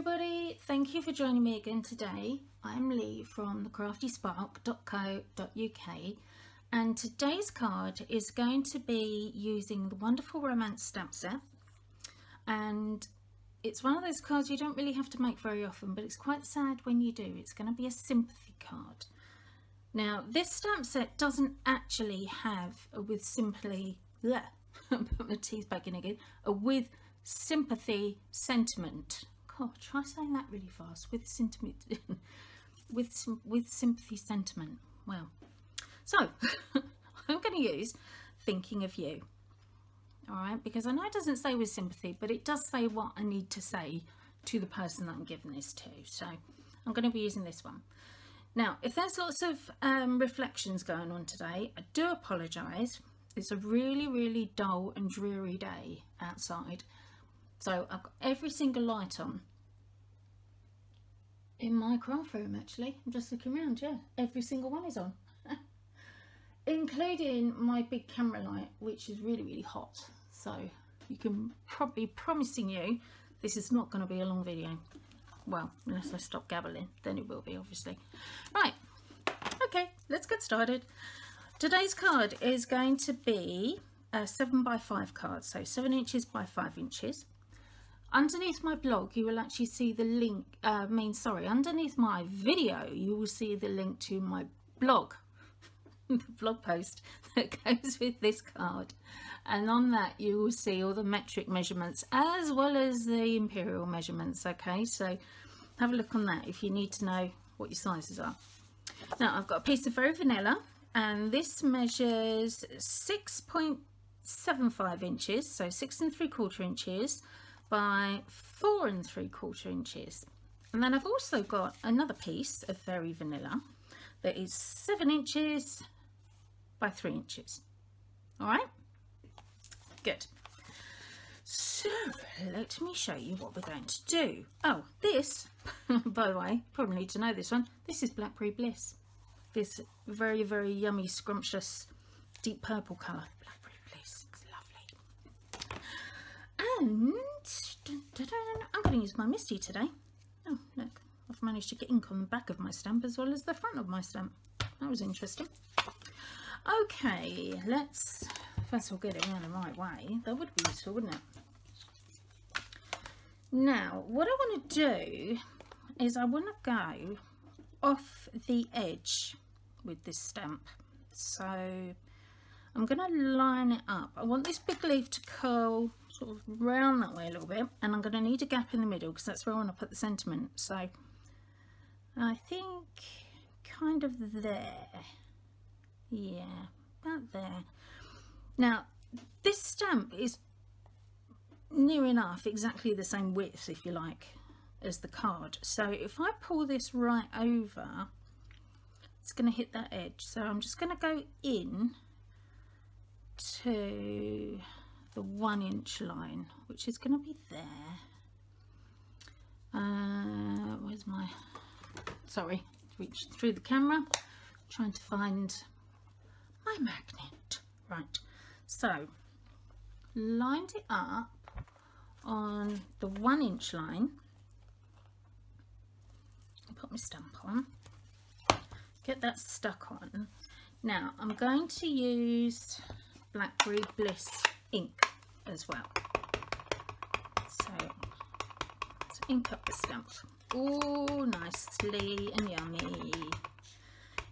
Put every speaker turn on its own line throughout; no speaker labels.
everybody, thank you for joining me again today. I'm Lee from thecraftyspark.co.uk and today's card is going to be using the wonderful romance stamp set, and it's one of those cards you don't really have to make very often, but it's quite sad when you do. It's going to be a sympathy card. Now this stamp set doesn't actually have a with simply put my teeth back in again, a with sympathy sentiment. God, try saying that really fast. With sentiment, with sympathy sentiment. Well, so I'm going to use thinking of you. All right, because I know it doesn't say with sympathy, but it does say what I need to say to the person that I'm giving this to. So I'm going to be using this one. Now, if there's lots of reflections going on today, I do apologise. It's a really dull and dreary day outside. So I've got every single light on in my craft room. Actually, I'm just looking around. Yeah, every single one is on, including my big camera light, which is really hot. So you can probably promising you this is not going to be a long video. Well, unless I stop gabbling, then it will be, obviously. Right, okay, let's get started. Today's card is going to be a 7x5 card, so 7 inches by 5 inches. Underneath my blog you will actually see the link, underneath my video you will see the link to my blog, the blog post that goes with this card, and on that you will see all the metric measurements as well as the imperial measurements. Okay, so have a look on that if you need to know what your sizes are. Now I've got a piece of very vanilla, and this measures 6.75 inches, so 6 3/4 inches by 4 3/4 inches. And then I've also got another piece of very vanilla that is 7 inches by 3 inches. All right, good. So let me show you what we're going to do. Oh, this by the way, probably need to know this one. This is Blackberry Bliss. This very yummy, scrumptious, deep purple colour. Blackberry Bliss, it's lovely. And I'm going to use my Misty today. Oh, look, I've managed to get ink on the back of my stamp as well as the front of my stamp. That was interesting. Okay, let's first of all get it around the right way. That would be useful, wouldn't it? Now, what I want to do is I want to go off the edge with this stamp. So I'm going to line it up. I want this big leaf to curl sort of round that way a little bit, and I'm going to need a gap in the middle because that's where I want to put the sentiment. So I think kind of there. Yeah, about there. Now this stamp is near enough exactly the same width, if you like, as the card. So if I pull this right over, it's going to hit that edge. So I'm just going to go in to the 1 inch line, which is going to be there. Where's my, sorry, reached through the camera trying to find my magnet. Right, so lined it up on the 1 inch line, put my stamp on, get that stuck on. Now I'm going to use Blackberry Bliss ink as well. So let's ink up the stamp. Oh, nicely and yummy.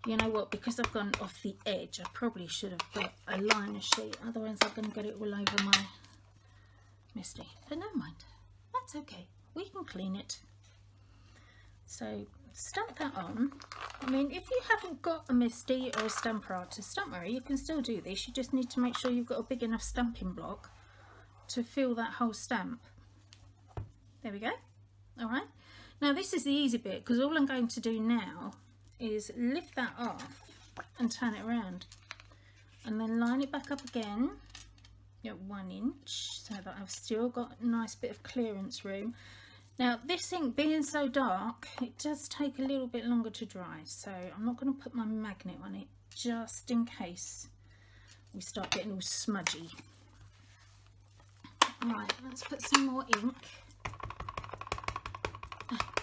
You know what, because I've gone off the edge, I probably should have got a liner sheet, otherwise I'm going to get it all over my Misty. But never mind, that's okay, we can clean it. So stamp that on. I mean, if you haven't got a Misty or a stamper artist, don't worry, you can still do this. You just need to make sure you've got a big enough stamping block to fill that whole stamp. There we go. All right, now this is the easy bit, because all I'm going to do now is lift that off and turn it around, and then line it back up again at 1 inch, so that I've still got a nice bit of clearance room. Now this ink being so dark, it does take a little bit longer to dry, so I'm not going to put my magnet on it just in case we start getting all smudgy. Right, let's put some more ink.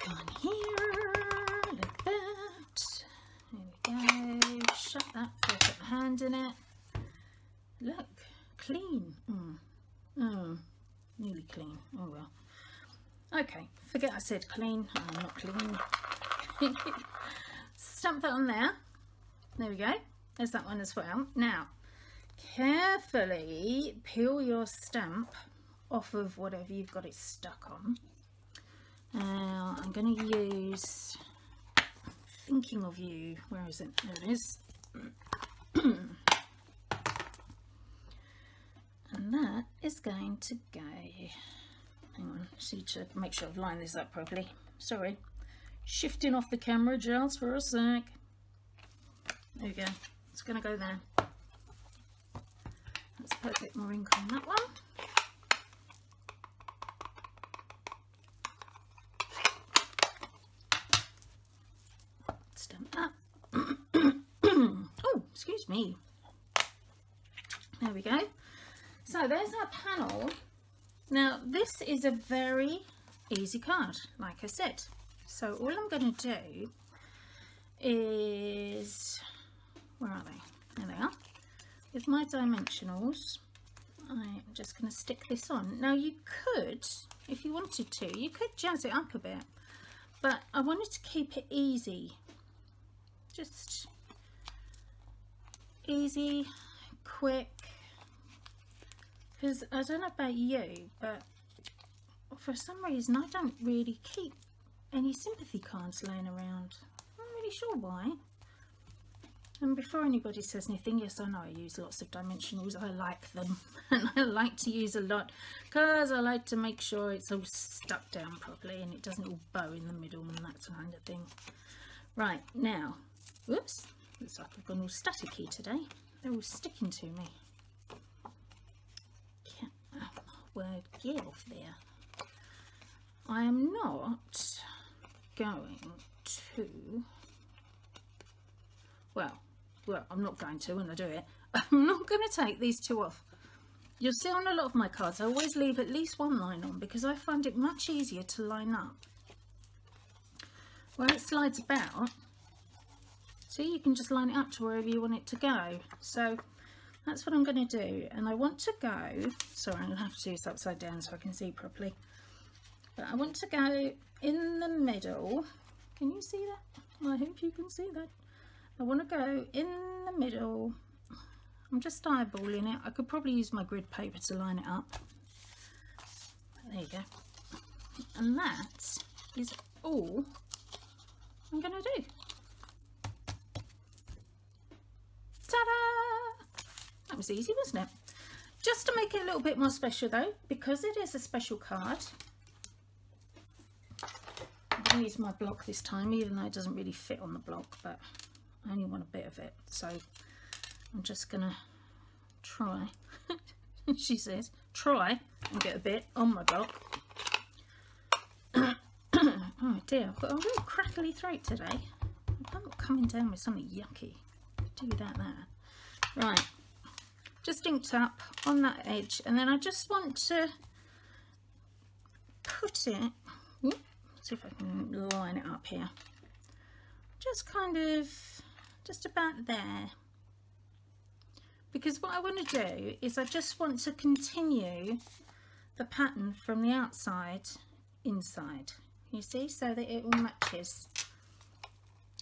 on here, like that. There we go. Shut that before I put my hand in it. Look, clean. Oh, nearly clean. Oh well. Okay, forget I said clean. I'm not clean. Stamp that on there. There we go. There's that one as well. Now, carefully peel your stamp off of whatever you've got it stuck on. Now, I'm going to use Thinking of You. Where is it? There it is. And that is going to go. Hang on, I just need to make sure I've lined this up properly. Sorry. Shifting off the camera just for a sec. There we go. It's going to go there. Let's put a bit more ink on that one. Stamp that. Oh, excuse me. There we go. So there's our panel. Now this is a very easy card, like I said. So all I'm going to do is, where are they? There they are. With my dimensionals, I'm just going to stick this on. Now you could, if you wanted to, you could jazz it up a bit, but I wanted to keep it easy. Just easy, quick. Because I don't know about you, but for some reason I don't really keep any sympathy cards laying around. I'm not really sure why. And before anybody says anything, yes, I know I use lots of dimensionals. I like them and I like to use a lot because I like to make sure it's all stuck down properly and it doesn't all bow in the middle and that kind of thing. Right, now, whoops, looks like I've gone all staticky today. They're all sticking to me. Word, get off there. I am not going to, well, I'm not going to when I do it. I'm not going to take these two off. You'll see on a lot of my cards I always leave at least one line on because I find it much easier to line up. Where it slides about, see, you can just line it up to wherever you want it to go. So that's what I'm going to do, and I want to go, sorry, I'm going to have to do this upside down so I can see properly, but I want to go in the middle. Can you see that? I hope you can see that. I want to go in the middle. I'm just eyeballing it. I could probably use my grid paper to line it up. There you go. And that is all I'm going to do. Ta-da! That was easy, wasn't it? Just to make it a little bit more special though, because it is a special card, I'm going to use my block this time, even though it doesn't really fit on the block, but I only want a bit of it, so I'm just going to try, she says, try and get a bit on my block. Oh dear, I've got a real crackly throat today. I'm not coming down with something yucky. Do that there. Right. Just inked up on that edge, and then I just want to put it, see if I can line it up here, just kind of just about there, because what I want to do is I just want to continue the pattern from the outside inside, you see, so that it all matches.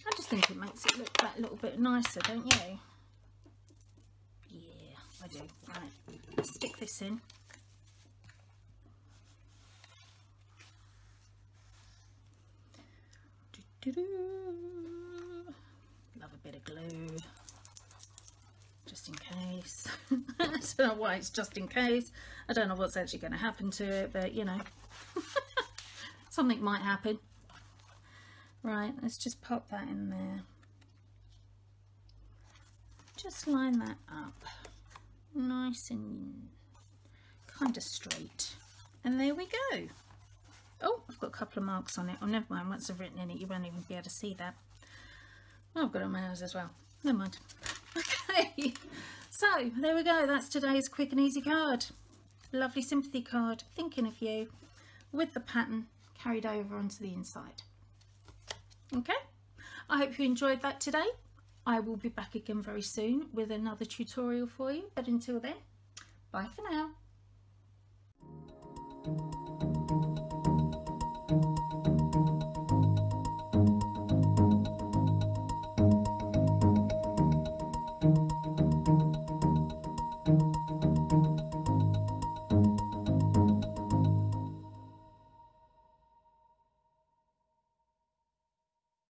I just think it makes it look that little bit nicer, don't you? I do. Right, let's stick this in. Love a bit of glue, just in case. I don't know why it's just in case. I don't know what's actually going to happen to it, but you know, something might happen. Right, let's just pop that in there. Just line that up. Nice and kind of straight, and there we go. Oh, I've got a couple of marks on it. Oh, never mind, once I've written in it you won't even be able to see that. Oh, I've got it on my nose as well, never mind. Okay, so there we go, that's today's quick and easy card. Lovely sympathy card, Thinking of You, with the pattern carried over onto the inside. Okay, I hope you enjoyed that today. I will be back again very soon with another tutorial for you, but until then, bye for now.